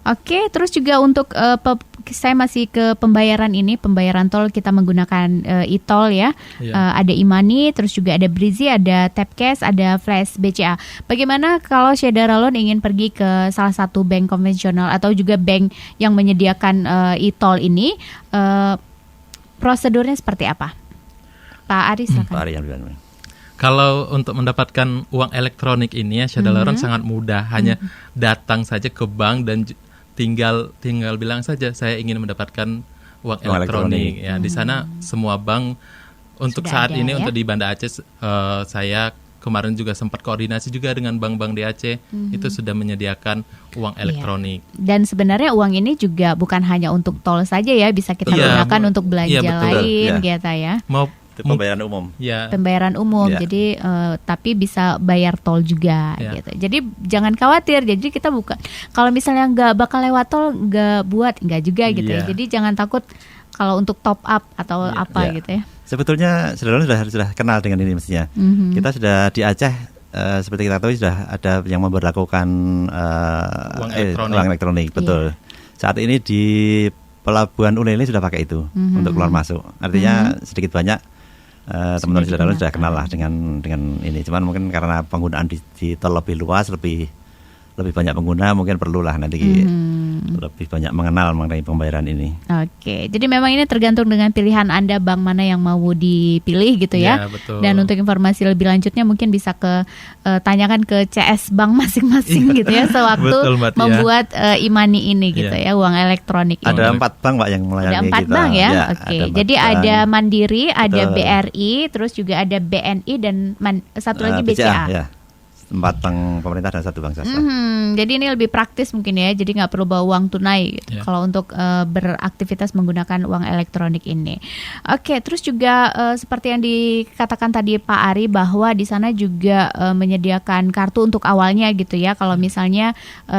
Oke, terus juga untuk saya masih ke pembayaran tol kita menggunakan e-tol ya. Ada e-money, terus juga ada Brizi, ada Tap Cash, ada Flash BCA. Bagaimana kalau Syedara Loan ingin pergi ke salah satu bank konvensional atau juga bank yang menyediakan e-tol ini, prosedurnya seperti apa? Pak Ari silakan. Pak Ari yang duluan. Kalau untuk mendapatkan uang elektronik ini ya, Syedara Loan sangat mudah, hanya datang saja ke bank dan tinggal bilang saja saya ingin mendapatkan uang elektronik. Ya, di sana semua bank untuk sudah saat ini ya? Untuk di Banda Aceh saya kemarin juga sempat koordinasi juga dengan bank-bank di Aceh, itu sudah menyediakan uang elektronik. Dan sebenarnya uang ini juga bukan hanya untuk tol saja ya, bisa kita gunakan untuk belanja lain gitu ya. Pembayaran umum. Pembayaran umum. Jadi tapi bisa bayar tol juga gitu. Jadi jangan khawatir. Jadi kita bukan, kalau misalnya nggak bakal lewat tol, nggak juga gitu ya. Jadi jangan takut kalau untuk top up atau gitu ya. Sebetulnya sudah kenal dengan ini mestinya. Kita sudah di Aceh seperti kita tahu sudah ada yang memberlakukan uang elektronik. Betul. Saat ini di Pelabuhan Ulele sudah pakai itu untuk keluar masuk. Artinya sedikit banyak teman-teman Syedara sudah kenal lah dengan ini. Cuman mungkin karena penggunaan di tol lebih luas, lebih banyak pengguna, mungkin perlulah nanti lebih banyak mengenal mengenai pembayaran ini. Oke, jadi memang ini tergantung dengan pilihan Anda, bank mana yang mau dipilih gitu ya. Betul. Dan untuk informasi lebih lanjutnya mungkin bisa tanyakan ke CS bank masing-masing gitu ya sewaktu membuat e-money ini gitu ya, uang elektronik. Ada 4 bank Pak yang melayani kita. Ada 4 bank ya. Oke. Jadi ada Mandiri, ada BRI, terus juga ada BNI dan satu lagi BCA. Ya. 4 bank pemerintah dan 1 bank swasta. Jadi ini lebih praktis mungkin ya. Jadi nggak perlu bawa uang tunai gitu, kalau untuk beraktivitas menggunakan uang elektronik ini. Oke, terus juga seperti yang dikatakan tadi Pak Ari bahwa di sana juga menyediakan kartu untuk awalnya gitu ya. Kalau misalnya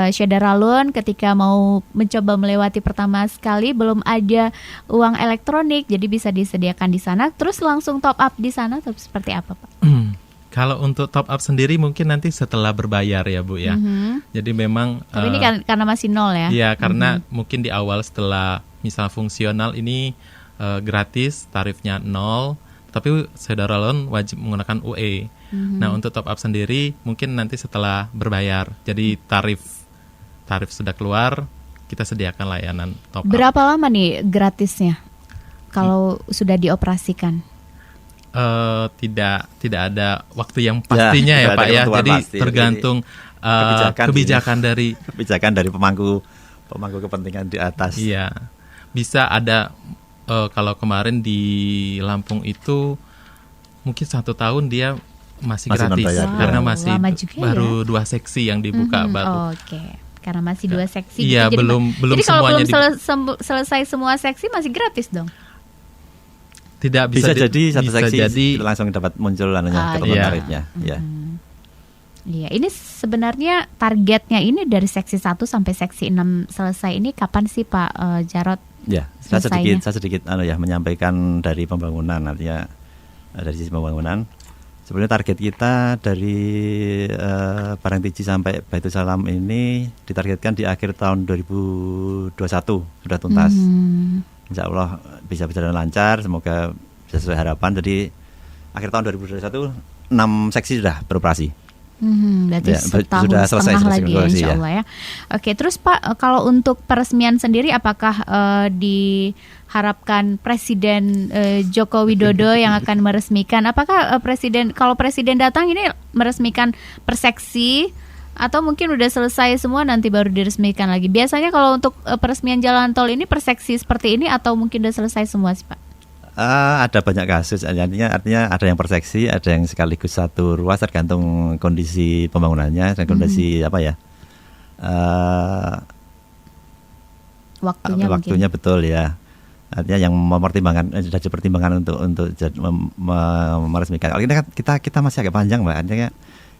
Syedara Loan ketika mau mencoba melewati pertama sekali belum ada uang elektronik, jadi bisa disediakan di sana. Terus langsung top up di sana atau seperti apa Pak? Kalau untuk top up sendiri mungkin nanti setelah berbayar ya Bu ya. Jadi memang tapi ini karena masih nol ya. Iya, karena mungkin di awal setelah misal fungsional ini gratis, tarifnya 0, tapi Syedara Loan wajib menggunakan UE. Nah, untuk top up sendiri mungkin nanti setelah berbayar. Jadi tarif sudah keluar, kita sediakan layanan top up. Berapa lama nih gratisnya kalau sudah dioperasikan? Tidak ada waktu yang pastinya ya Pak ya. Jadi pasti. Tergantung kebijakan dari pemangku kepentingan di atas. Iya, bisa ada kalau kemarin di Lampung itu mungkin 1 tahun dia masih gratis karena masih baru 2 seksi yang dibuka baru. Oke. Karena masih 2 seksi. Iya, gitu. belum jadi semuanya. Jadi kalau belum selesai semua seksi masih gratis dong. Tidak bisa jadi satu seksi langsung dapat muncul ketentuan tarifnya. Iya, ini sebenarnya targetnya ini dari seksi 1 sampai seksi 6 selesai ini kapan sih Pak Jarod? Ya, saya sedikit menyampaikan dari pembangunan, artinya dari sisi pembangunan. Sebenarnya target kita dari Parangtiji sampai Baitul Salam ini ditargetkan di akhir tahun 2021 sudah tuntas. Insya Allah bisa berjalan lancar, semoga bisa sesuai harapan. Jadi akhir tahun 2021 6 seksi sudah beroperasi. Berarti Ya, setahun sudah selesai setengah lagi ya, koreksi, insya ya. Allah ya. Oke, terus Pak, kalau untuk peresmian sendiri apakah diharapkan Presiden Joko Widodo yang akan meresmikan? Apakah kalau Presiden datang ini meresmikan per seksi atau mungkin udah selesai semua nanti baru diresmikan lagi? Biasanya kalau untuk peresmian jalan tol ini per seksi seperti ini atau mungkin udah selesai semua sih Pak? Ada banyak kasus, artinya ada yang per seksi, ada yang sekaligus satu ruas, tergantung kondisi pembangunannya dan kondisi waktunya betul ya. Artinya yang mempertimbangkan sudah dipertimbangkan untuk meresmikan. Kalau kita masih agak panjang Mbak, artinya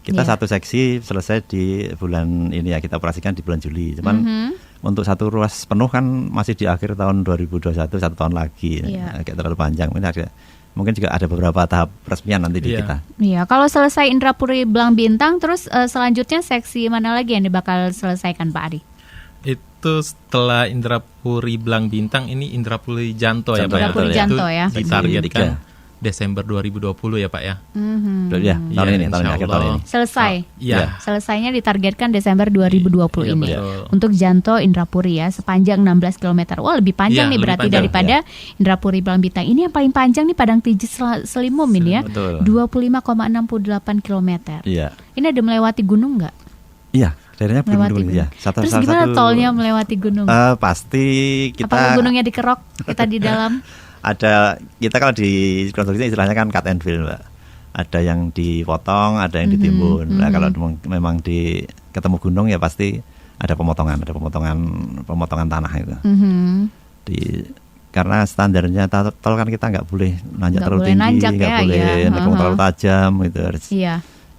kita satu seksi selesai di bulan ini ya, kita operasikan di bulan Juli. Cuman untuk satu ruas penuh kan masih di akhir tahun 2021, 1 tahun lagi. Agak terlalu panjang. Mungkin juga ada beberapa tahap peresmian nanti di kita. Iya, kalau selesai Indrapuri Blang Bintang, terus selanjutnya seksi mana lagi yang bakal selesaikan Pak Ari? Itu setelah Indrapuri Blang Bintang, ini Indrapuri Janto ya Pak ya. Indrapuri Janto ya. Ditargetkan Desember 2020 ya Pak ya. Ya, tahun ini akhir tahun ini. Selesai. Iya. Selesainya ditargetkan Desember 2020 ini. Betul. Untuk Janto Indrapuri ya, sepanjang 16 km. Wah, lebih panjang nih berarti daripada Indrapuri Blang Bintang. Ini yang paling panjang nih Padang Tiji Selimum ini ya. Betul. 25,68 km. Iya. Ini ada melewati gunung nggak? Iya, daerahnya gunung ya. Terus gimana tolnya melewati gunung? Pasti kita. Apakah gunungnya dikerok, kita di dalam? Kita kalau di konstruksi istilahnya kan cut and fill Mbak. Ada yang dipotong, ada yang ditimbun. Nah, kalau memang ketemu gunung ya pasti ada pemotongan tanah itu. Karena standarnya tol kan kita nggak boleh nanjak terlalu tinggi, nggak boleh nekung terlalu tajam gitu.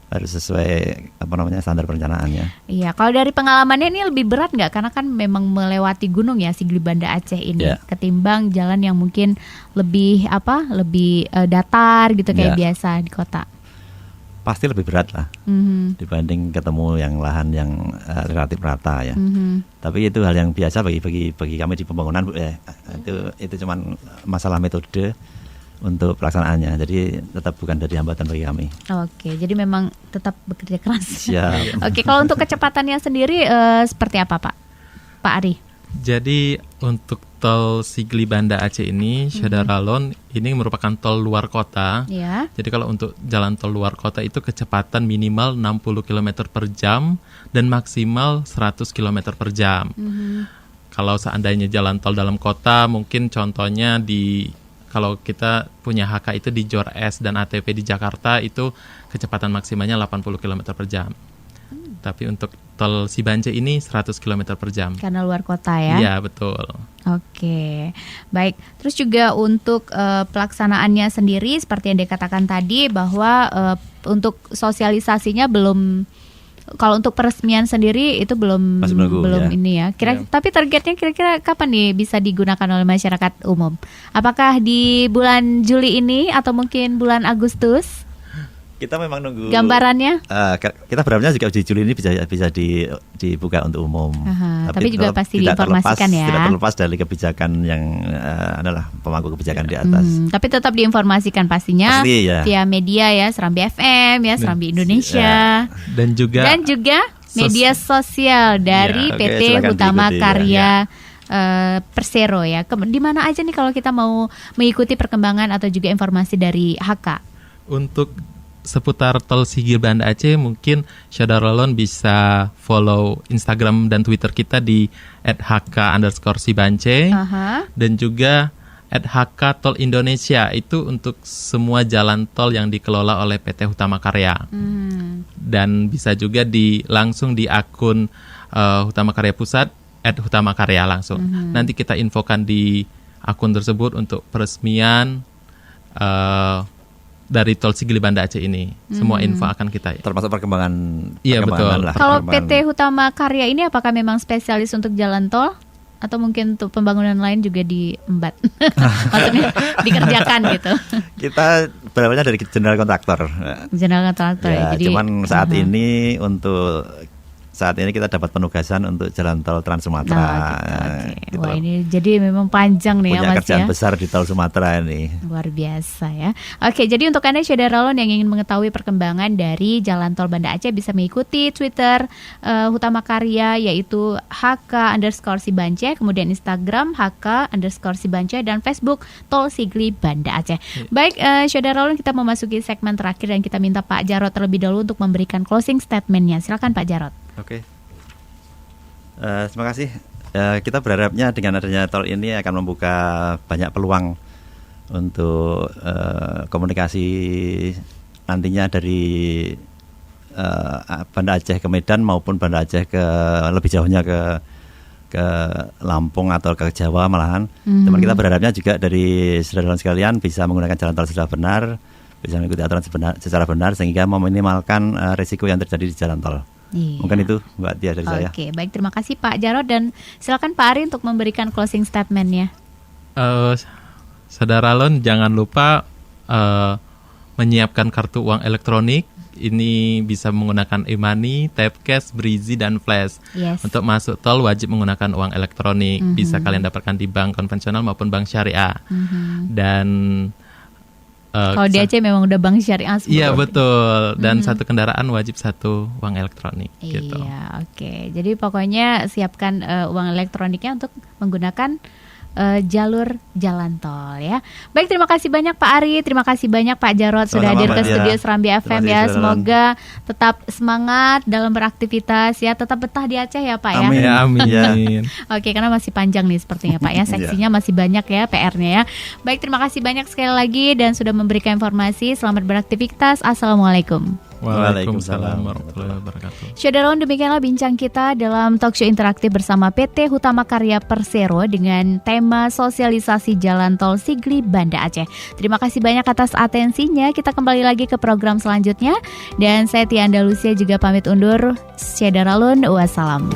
Harus sesuai standar perencanaannya. Iya, kalau dari pengalamannya ini lebih berat nggak? Karena kan memang melewati gunung ya Sigli Banda Aceh ini, ketimbang jalan yang mungkin lebih datar gitu kayak biasa di kota. Pasti lebih berat lah dibanding ketemu yang lahan yang relatif rata ya. Tapi itu hal yang biasa bagi kami di pembangunan itu cuman masalah metode untuk pelaksanaannya, jadi tetap bukan dari hambatan bagi kami. Oke, jadi memang tetap bekerja keras. Siap. Oke, kalau untuk kecepatannya sendiri seperti apa Pak Ari? Jadi untuk tol Sigli Banda Aceh ini, Syadaralon ini merupakan tol luar kota. Ya. Jadi kalau untuk jalan tol luar kota itu kecepatan minimal 60 km per jam dan maksimal 100 km per jam. Kalau seandainya jalan tol dalam kota, mungkin contohnya kalau kita punya HK itu di Jor S dan ATP di Jakarta itu kecepatan maksimalnya 80 km per jam. Tapi untuk tol Sibance ini 100 km per jam. Karena luar kota ya? Iya, betul. Oke, baik. Terus juga untuk pelaksanaannya sendiri seperti yang dikatakan tadi bahwa untuk sosialisasinya belum. Kalau untuk peresmian sendiri itu belum ini ya. Tapi targetnya kira-kira kapan nih bisa digunakan oleh masyarakat umum? Apakah di bulan Juli ini atau mungkin bulan Agustus? Kita memang nunggu gambarannya. Kita berharapnya juga di Juli ini bisa dibuka untuk umum. Tapi juga pasti diinformasikan ya. Tidak terlepas dari kebijakan yang adalah pemangku kebijakan di atas. Tapi tetap diinformasikan pastinya via media ya, Serambi FM ya, Serambi Indonesia. Dan juga media sosial dari PT Hutama Karya Persero ya. Di mana aja nih kalau kita mau mengikuti perkembangan atau juga informasi dari HK? Untuk seputar tol Sigli Banda Aceh, mungkin Syadaralon bisa follow Instagram dan Twitter kita di @hk_sibance dan juga @hk Tol Indonesia, itu untuk semua jalan tol yang dikelola oleh PT Hutama Karya. Dan bisa juga langsung di akun Hutama Karya Pusat @hutama karya langsung. Nanti kita infokan di akun tersebut untuk peresmian dari tol Sigli Banda Aceh ini. Semua info akan kita termasuk perkembangan. Iya, betul. Kalau PT Hutama Karya ini apakah memang spesialis untuk jalan tol atau mungkin untuk pembangunan lain juga diembat? Maksudnya dikerjakan gitu. Kita berawalnya dari general kontraktor. General kontraktor ya. Jadi cuman saat ini untuk saat ini kita dapat penugasan untuk jalan tol Trans Sumatera. Gitu. Wah, ini jadi memang panjang nih punya ya Mas kerjaan ya. besar di tol Sumatera ini. Luar biasa ya. Oke, jadi untuk Anda Syederalon yang ingin mengetahui perkembangan dari jalan tol Banda Aceh bisa mengikuti Twitter Hutama Karya yaitu HK_Sibance, kemudian Instagram HK_Sibance dan Facebook Tol Sigli Banda Aceh. Baik, Syederalon, kita memasuki segmen terakhir dan kita minta Pak Jarod terlebih dahulu untuk memberikan closing statement-nya. Silakan Pak Jarod. Oke. Terima kasih. Kita berharapnya dengan adanya tol ini akan membuka banyak peluang untuk komunikasi nantinya dari Banda Aceh ke Medan maupun Banda Aceh ke lebih jauhnya ke Lampung atau ke Jawa malahan. Cuman kita berharapnya juga dari saudara sekalian bisa menggunakan jalan tol secara benar, bisa mengikuti aturan secara benar sehingga meminimalkan risiko yang terjadi di jalan tol. Iya. Mungkin itu Mbak Tia dari saya. Oke, baik, terima kasih Pak Jarod dan silakan Pak Ari untuk memberikan closing statement-nya. Saudara Lon, jangan lupa menyiapkan kartu uang elektronik. Ini bisa menggunakan e-money, tap cash, Breezy dan Flash. Yes. Untuk masuk tol wajib menggunakan uang elektronik. Bisa kalian dapatkan di bank konvensional maupun bank syariah. Dan kalau di Aceh memang udah bank syariah semua. Iya betul. Dan satu kendaraan wajib satu uang elektronik. Gitu. Iya, oke. Jadi pokoknya siapkan uang elektroniknya untuk menggunakan jalur jalan tol ya. Baik, terima kasih banyak Pak Ari, terima kasih banyak Pak Jarod sudah hadir ke studio Serambi FM ya. Semoga tetap semangat dalam beraktivitas ya, tetap betah di Aceh ya Pak ya. Amin. Amin. Oke, karena masih panjang nih sepertinya Pak ya, seksinya masih banyak ya PR-nya ya. Baik, terima kasih banyak sekali lagi dan sudah memberikan informasi. Selamat beraktivitas. Assalamualaikum. Waalaikumsalam warahmatullahi wabarakatuh. Syederalon, demikianlah bincang kita dalam talkshow interaktif bersama PT Hutama Karya Persero dengan tema sosialisasi jalan tol Sigli Banda Aceh. Terima kasih banyak atas atensinya. Kita kembali lagi ke program selanjutnya dan saya Tia Andalusia juga pamit undur. Syederalon, wassalam.